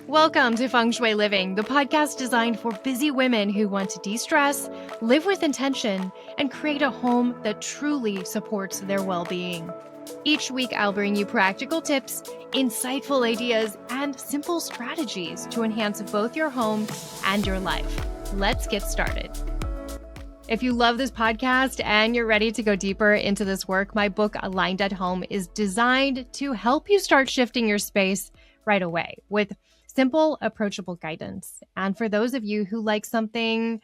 Welcome to Feng Shui Living, the podcast designed for busy women who want to de-stress, live with intention, and create a home that truly supports their well-being. Each week, I'll bring you practical tips, insightful ideas, and simple strategies to enhance both your home and your life. Let's get started. If you love this podcast and you're ready to go deeper into this work, my book, Aligned at Home, is designed to help you start shifting your space right away with simple, approachable guidance. And for those of you who like something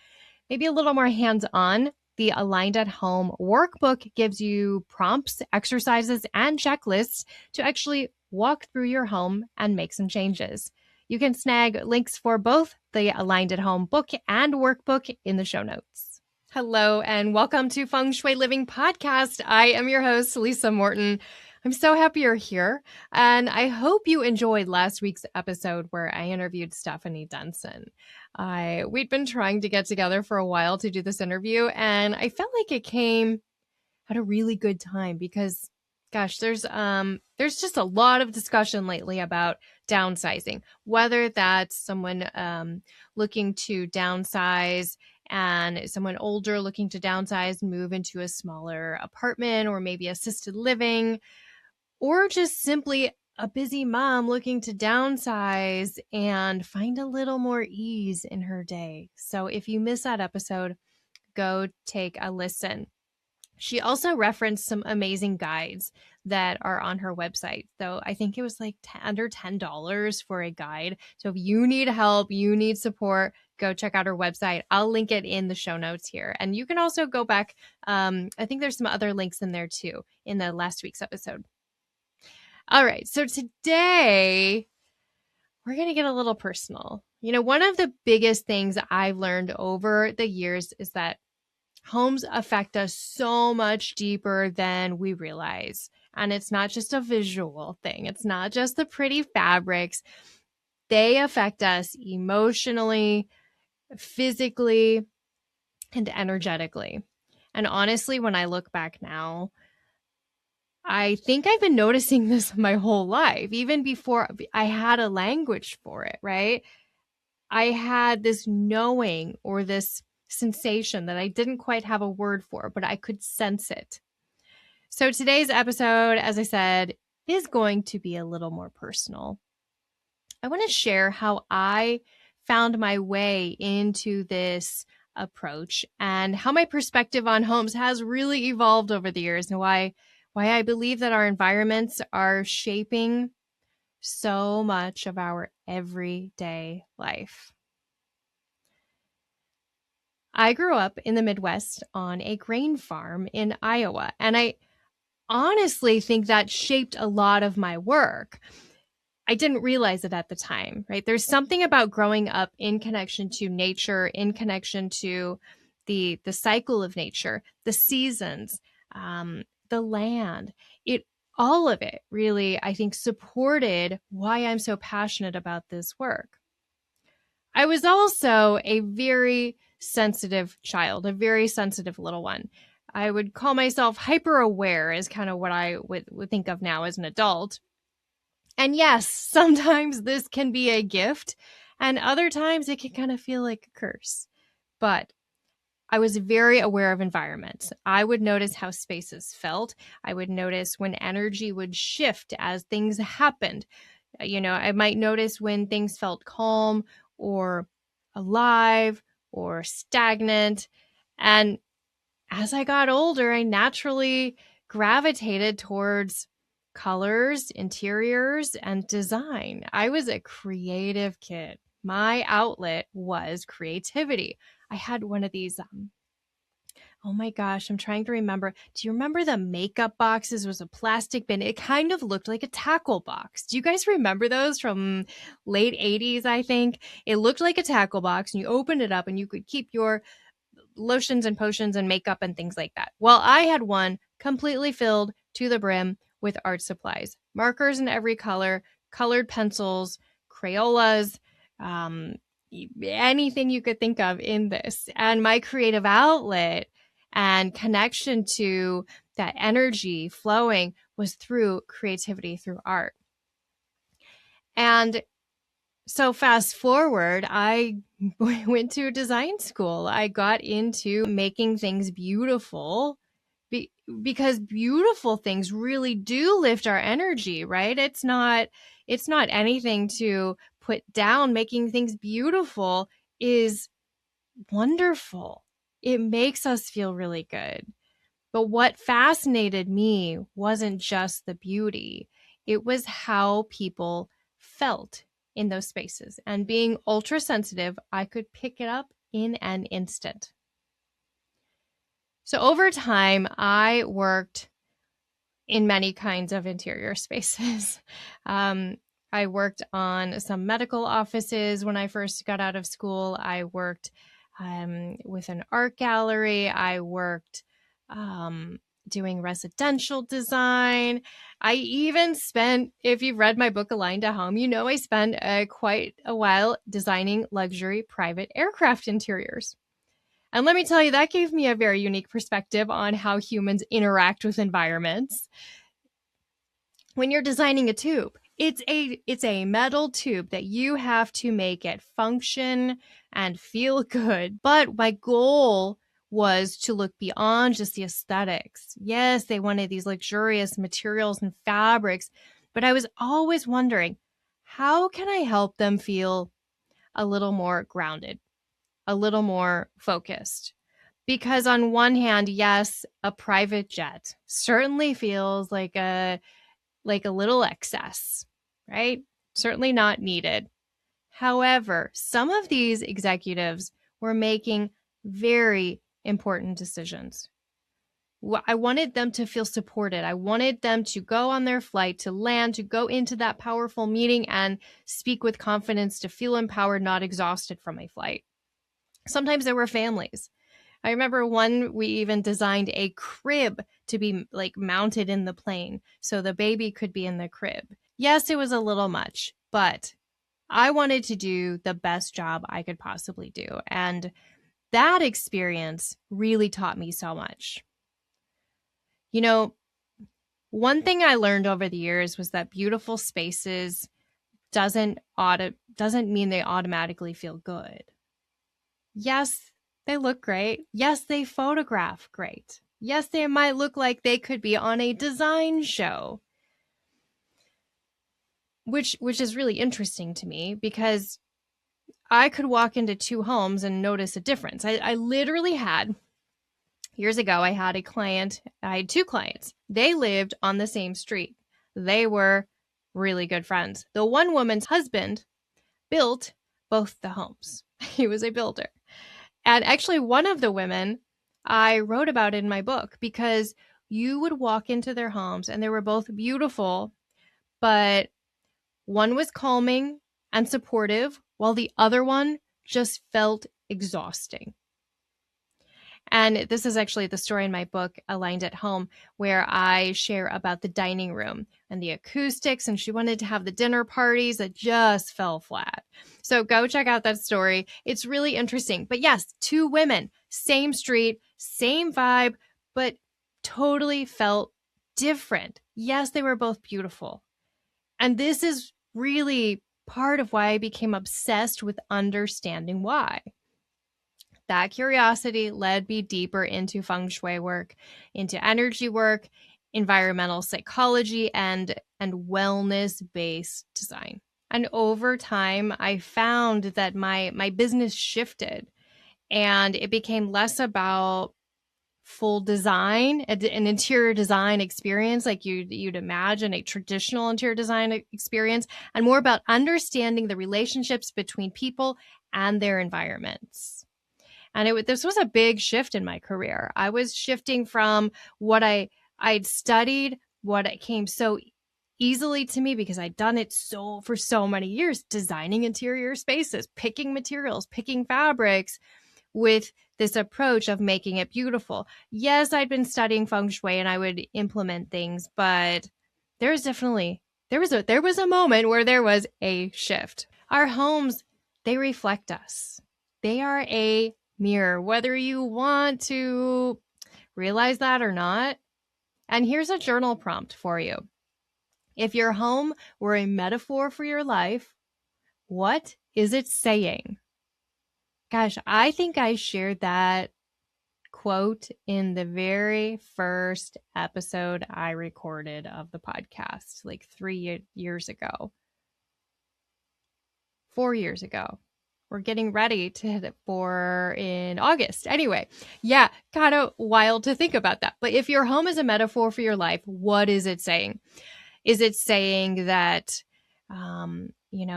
maybe a little more hands-on, the Aligned at Home workbook gives you prompts, exercises, and checklists to actually walk through your home and make some changes. You can snag links for both the Aligned at Home book and workbook in the show notes. Hello, and welcome to Feng Shui Living Podcast. I am your host, Lisa Morton. I'm so happy you're here, and I hope you enjoyed last week's episode where I interviewed Stephanie Denson. We'd been trying to get together for a while to do this interview, and I felt like it came at a really good time because, gosh, there's just a lot of discussion lately about downsizing, whether that's someone looking to downsize and someone older looking to downsize and move into a smaller apartment or maybe assisted living, or just simply a busy mom looking to downsize and find a little more ease in her day. So if you missed that episode, go take a listen. She also referenced some amazing guides that are on her website. So I think it was like under $10 for a guide. So if you need help, you need support, go check out her website. I'll link it in the show notes here. And you can also go back. I think there's some other links in there too in the last week's episode. All right. So today we're going to get a little personal. You know, one of the biggest things I've learned over the years is that homes affect us so much deeper than we realize. And it's not just a visual thing. It's not just the pretty fabrics. They affect us emotionally, physically, and energetically. And honestly, when I look back now, I think I've been noticing this my whole life, even before I had a language for it, right? I had this knowing or this sensation that I didn't quite have a word for, but I could sense it. So today's episode, as I said, is going to be a little more personal. I want to share how I found my way into this approach and how my perspective on homes has really evolved over the years and why I believe that our environments are shaping so much of our everyday life. I grew up in the Midwest on a grain farm in Iowa, and I honestly think that shaped a lot of my work. I didn't realize it at the time, right? There's something about growing up in connection to nature, in connection to the cycle of nature, the seasons, the land, all of it really, I think, supported why I'm so passionate about this work. I was also a very sensitive child, a very sensitive little one. I would call myself hyper aware is kind of what I would think of now as an adult. And yes, sometimes this can be a gift, and other times it can kind of feel like a curse. But I was very aware of environments. I would notice how spaces felt. I would notice when energy would shift as things happened. You know, I might notice when things felt calm or alive or stagnant. And as I got older, I naturally gravitated towards colors, interiors, and design. I was a creative kid. My outlet was creativity. I had one of these, oh my gosh, I'm trying to remember. Do you remember the makeup boxes? It was a plastic bin. It kind of looked like a tackle box. Do you guys remember those from late 80s, I think? It looked like a tackle box, and you opened it up and you could keep your lotions and potions and makeup and things like that. Well, I had one completely filled to the brim with art supplies, markers in every color, colored pencils, Crayolas, anything you could think of in this. And my creative outlet and connection to that energy flowing was through creativity, through art. And So fast forward, I went to design school. I got into making things beautiful because beautiful things really do lift our energy, right? It's not anything to put down. Making things beautiful is wonderful. It makes us feel really good. But what fascinated me wasn't just the beauty, it was how people felt in those spaces. And being ultra sensitive, I could pick it up in an instant. So over time, I worked in many kinds of interior spaces. Um, I worked on some medical offices when I first got out of school. I worked with an art gallery. I worked doing residential design. I even spent, if you've read my book, Aligned to Home, you know I spent quite a while designing luxury private aircraft interiors. And let me tell you, that gave me a very unique perspective on how humans interact with environments. When you're designing a tube, it's a metal tube that you have to make it function and feel good. But my goal was to look beyond just the aesthetics. Yes, they wanted these luxurious materials and fabrics, but I was always wondering, how can I help them feel a little more grounded, a little more focused? Because on one hand, yes, a private jet certainly feels like a little excess, right? Certainly not needed. However, some of these executives were making very important decisions. I wanted them to feel supported. I wanted them to go on their flight, to land, to go into that powerful meeting and speak with confidence, to feel empowered, not exhausted from a flight. Sometimes there were families. I remember we even designed a crib to be like mounted in the plane so the baby could be in the crib. Yes, it was a little much, but I wanted to do the best job I could possibly do. And that experience really taught me so much. You know, one thing I learned over the years was that beautiful spaces doesn't mean they automatically feel good. Yes, they look great. Yes, they photograph great. Yes, they might look like they could be on a design show. Which is really interesting to me because I could walk into two homes and notice a difference. I literally had years ago, I had two clients. They lived on the same street. They were really good friends. The one woman's husband built both the homes. He was a builder. And actually, one of the women I wrote about in my book because you would walk into their homes and they were both beautiful, but one was calming and supportive while the other one just felt exhausting. And this is actually the story in my book, Aligned at Home, where I share about the dining room and the acoustics. And she wanted to have the dinner parties that just fell flat. So go check out that story. It's really interesting. But yes, two women, same street, same vibe, but totally felt different. Yes, they were both beautiful. And this is really part of why I became obsessed with understanding why. That curiosity led me deeper into Feng Shui work, into energy work, environmental psychology, and wellness-based design. And over time, I found that my business shifted and it became less about full design, an interior design experience like you'd imagine a traditional interior design experience, and more about understanding the relationships between people and their environments. And this was a big shift in my career. I was shifting from what I'd studied, what it came so easily to me because I'd done it for so many years, designing interior spaces, picking materials, picking fabrics, with this approach of making it beautiful. Yes, I'd been studying feng shui and I would implement things, but there was a moment where there was a shift. Our homes, they reflect us. They are a mirror, whether you want to realize that or not. And here's a journal prompt for you. If your home were a metaphor for your life, What is it saying? Gosh, I think I shared that quote in the very first episode I recorded of the podcast, like 3 years ago, 4 years ago. We're getting ready to hit it for in August. Anyway, yeah, kind of wild to think about that. But if your home is a metaphor for your life, what is it saying? Is it saying that,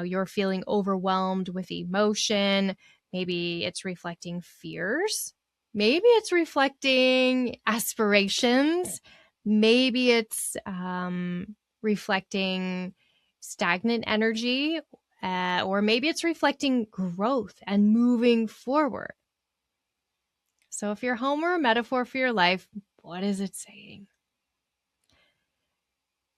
you're feeling overwhelmed with emotion? Maybe it's reflecting fears. Maybe it's reflecting aspirations. Maybe it's reflecting stagnant energy, or maybe it's reflecting growth and moving forward. So if your home were a metaphor for your life, what is it saying?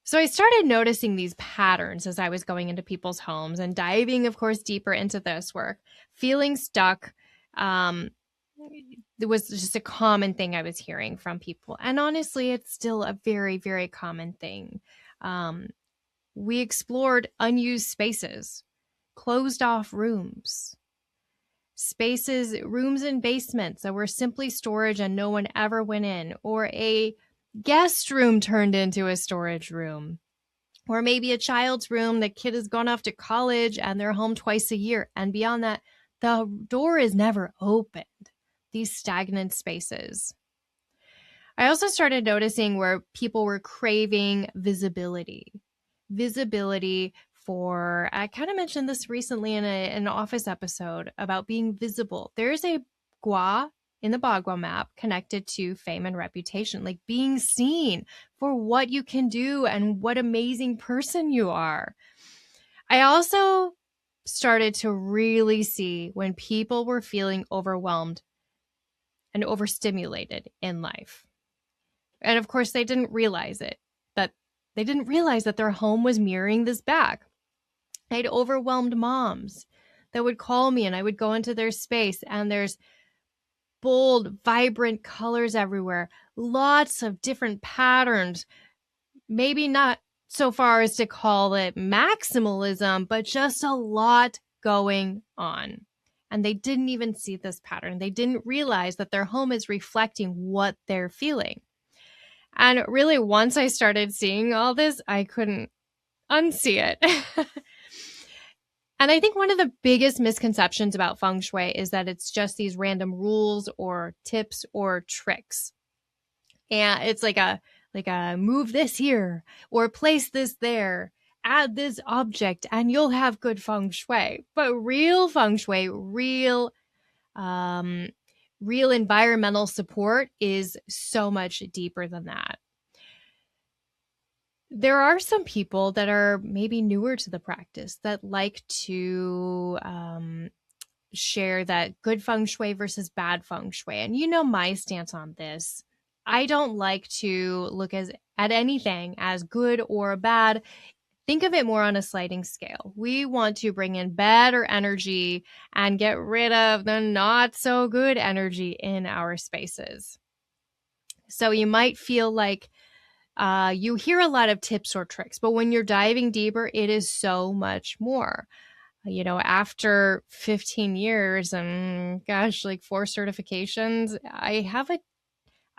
So I started noticing these patterns as I was going into people's homes and diving, of course, deeper into this work. Feeling stuck, it was just a common thing I was hearing from people. And honestly, it's still a very, very common thing. We explored unused spaces, closed off rooms, rooms in basements that were simply storage and no one ever went in, or a guest room turned into a storage room, or maybe a child's room. The kid has gone off to college and they're home twice a year. And beyond that, the door is never opened. These stagnant spaces. I also started noticing where people were craving visibility. Visibility for, I kind of mentioned this recently in an office episode about being visible. There's a gua in the Bagua map connected to fame and reputation, like being seen for what you can do and what amazing person you are. I also started to really see when people were feeling overwhelmed and overstimulated in life. And of course, they didn't realize it, that they didn't realize that their home was mirroring this back. I had overwhelmed moms that would call me and I would go into their space and there's bold, vibrant colors everywhere, lots of different patterns, maybe not so far as to call it maximalism, but just a lot going on. And they didn't even see this pattern. They didn't realize that their home is reflecting what they're feeling. And really, once I started seeing all this, I couldn't unsee it. And I think one of the biggest misconceptions about Feng Shui is that it's just these random rules or tips or tricks. And it's like a move this here or place this there, add this object, and you'll have good Feng Shui. But real Feng Shui, real environmental support is so much deeper than that. There are some people that are maybe newer to the practice that like to share that good Feng Shui versus bad Feng Shui. And you know my stance on this. I don't like to look at anything as good or bad. Think of it more on a sliding scale. We want to bring in better energy and get rid of the not so good energy in our spaces. So you might feel like you hear a lot of tips or tricks, but when you're diving deeper, it is so much more. After 15 years and like 4 certifications,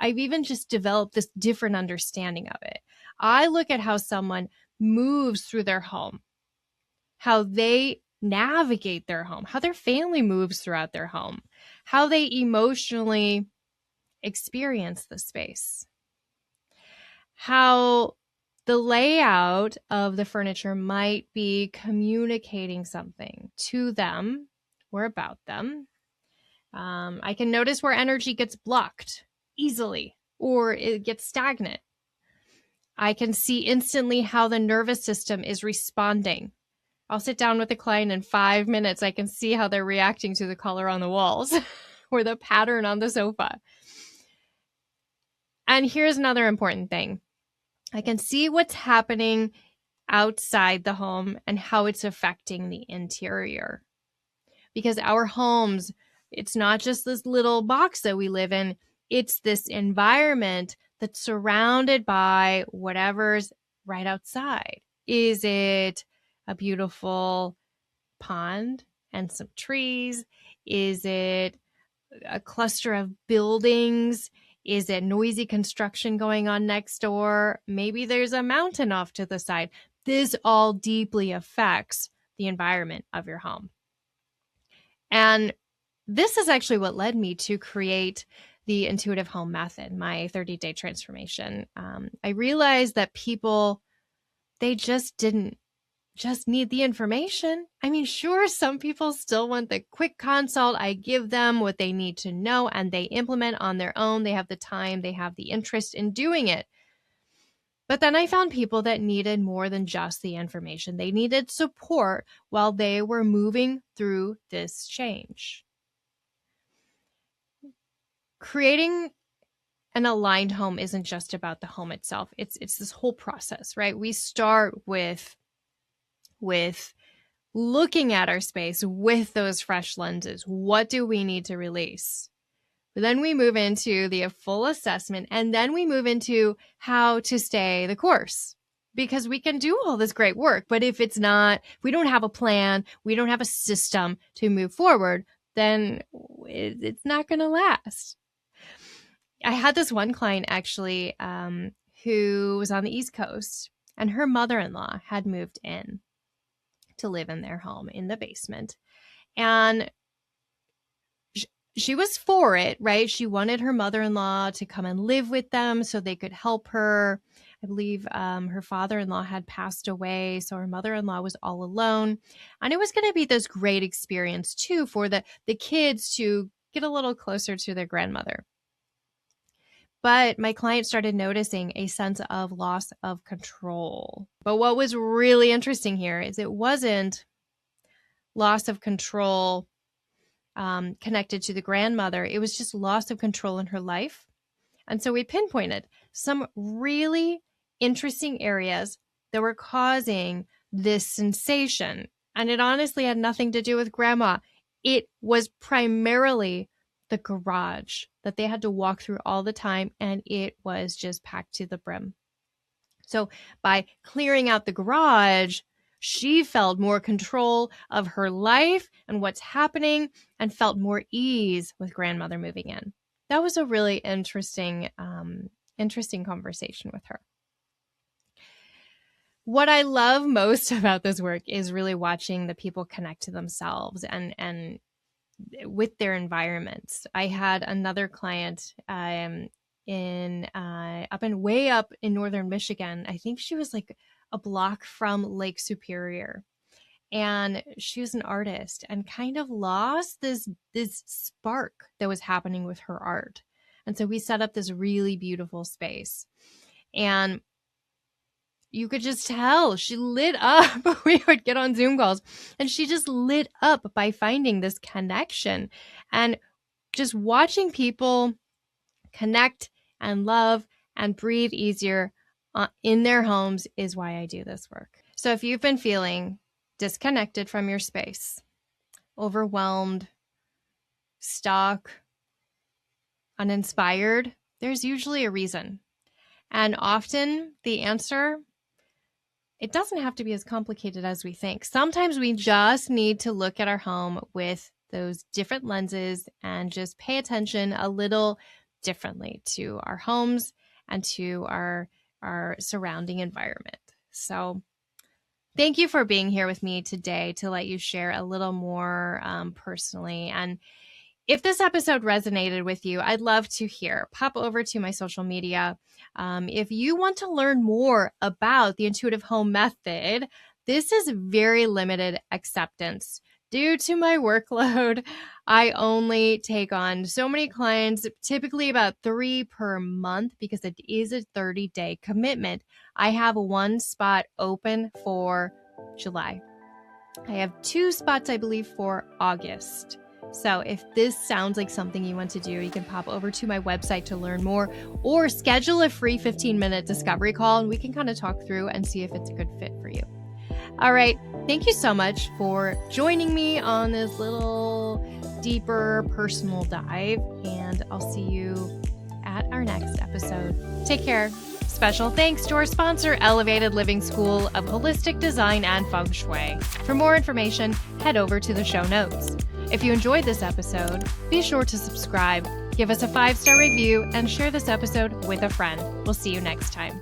I've even just developed this different understanding of it. I look at how someone moves through their home, how they navigate their home, how their family moves throughout their home, how they emotionally experience the space, how the layout of the furniture might be communicating something to them or about them. I can notice where energy gets blocked easily or it gets stagnant. I can see instantly how the nervous system is responding. I'll sit down with a client in 5 minutes. I can see how they're reacting to the color on the walls or the pattern on the sofa. And here's another important thing. I can see what's happening outside the home and how it's affecting the interior. Because our homes, it's not just this little box that we live in. It's this environment that's surrounded by whatever's right outside. Is it a beautiful pond and some trees? Is it a cluster of buildings? Is it noisy construction going on next door? Maybe there's a mountain off to the side. This all deeply affects the environment of your home. And this is actually what led me to create the intuitive home method, my 30-day transformation. I realized that people, they didn't just need the information. I mean, sure, some people still want the quick consult. I give them what they need to know and they implement on their own. They have the time, they have the interest in doing it. But then I found people that needed more than just the information. They needed support while they were moving through this change. Creating an aligned home isn't just about the home itself. It's this whole process, right? We start with looking at our space with those fresh lenses. What do we need to release? But then we move into the full assessment, and then we move into how to stay the course. Because we can do all this great work, but if we don't have a plan, we don't have a system to move forward, then it's not going to last. I had this one client actually who was on the East Coast, and her mother-in-law had moved in to live in their home in the basement. And she was for it, right? She wanted her mother-in-law to come and live with them so they could help her. I believe her father-in-law had passed away, so her mother-in-law was all alone. And it was going to be this great experience too for the kids to get a little closer to their grandmother. But my client started noticing a sense of loss of control. But what was really interesting here is it wasn't loss of control connected to the grandmother. It was just loss of control in her life. And so we pinpointed some really interesting areas that were causing this sensation. And it honestly had nothing to do with grandma. It was primarily the garage that they had to walk through all the time, and it was just packed to the brim. So by clearing out the garage, she felt more control of her life and what's happening and felt more ease with grandmother moving in. That was a really interesting conversation with her. What I love most about this work is really watching the people connect to themselves and with their environments. I had another client way up in northern Michigan. I think she was like a block from Lake Superior, and she was an artist and kind of lost this spark that was happening with her art. And so we set up this really beautiful space, and you could just tell she lit up. We would get on Zoom calls and she just lit up by finding this connection, and just watching people connect and love and breathe easier in their homes is why I do this work. So if you've been feeling disconnected from your space, overwhelmed, stuck, uninspired, there's usually a reason. And often the answer, it doesn't have to be as complicated as we think. Sometimes we just need to look at our home with those different lenses and just pay attention a little differently to our homes and to our surrounding environment. So thank you for being here with me today to let you share a little more personally. And if this episode resonated with you, I'd love to hear. Pop over to my social media. If you want to learn more about the intuitive home method, this is very limited acceptance. Due to my workload, I only take on so many clients, typically about 3 per month, because it is a 30-day commitment. I have one spot open for July. I have 2 spots, I believe, for August. So if this sounds like something you want to do, you can pop over to my website to learn more, or schedule a free 15-minute discovery call and we can kind of talk through and see if it's a good fit for you. All right. Thank you so much for joining me on this little deeper personal dive, and I'll see you at our next episode. Take care. Special thanks to our sponsor, Elevated Living School of Holistic Design and Feng Shui. For more information, head over to the show notes. If you enjoyed this episode, be sure to subscribe, give us a 5-star review, and share this episode with a friend. We'll see you next time.